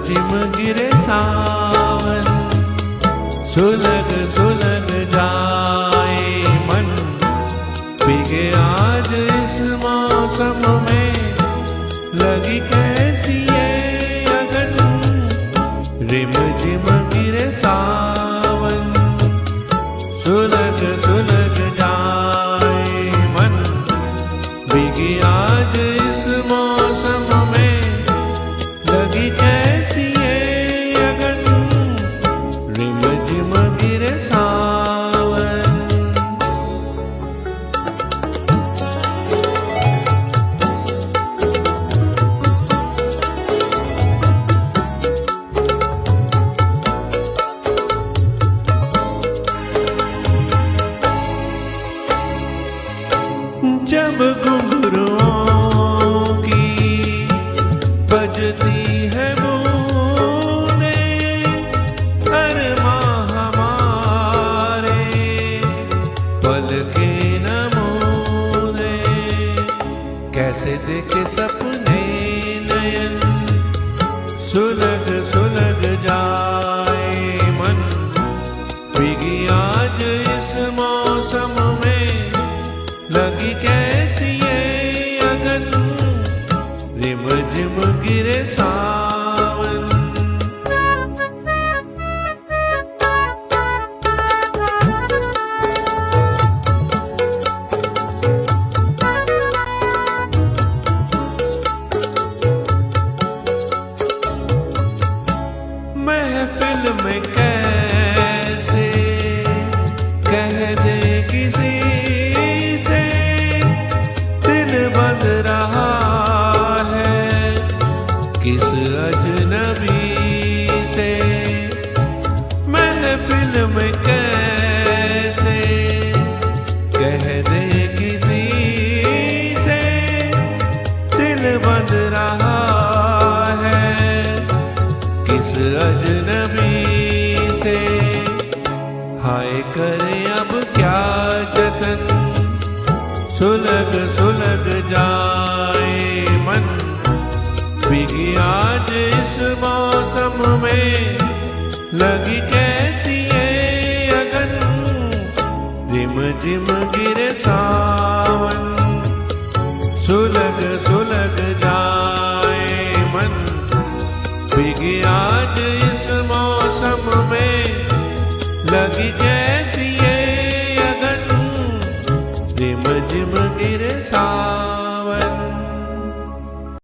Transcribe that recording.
झिम गिरे सावन, सुलग सुलग जाए मन, भीगे आज इस मौसम में, लगी कैसी ये अगन। रिम झिम गिरे सावन, सुलग सुलग जाए मन, भीगी आज इस मौसम में, लगी कैसी ये अगन। रिम झिम गिरे सावन। जब घुंघरुओं की बजती है बूंदे, अरमां हमारे पलके न मूंदे, कैसे देखे सपने नयन, सुलग सुलग जाए मन, भीगी आज इस मौसम में, लगी कैसी ये अगन। रिम झिम गिरे सावन। महफिल में कैसे कह दे किसी से, दिल बंध रहा है किस अजनबी से। महफिल में कैसे कह दे किसी से, दिल बंध रहा है किस अजनबी से। हाय करे अब क्या जतन, सुलग सुलग जाए मन, भीगी आज इस मौसम में, लगी कैसी ये अगन। रिम झिम गिरे सावन, सुलग सुलग जाए मन, भीगी आज इस मौसम में, लगी कैसी ये अगन। रिम झिम गिरे सावन।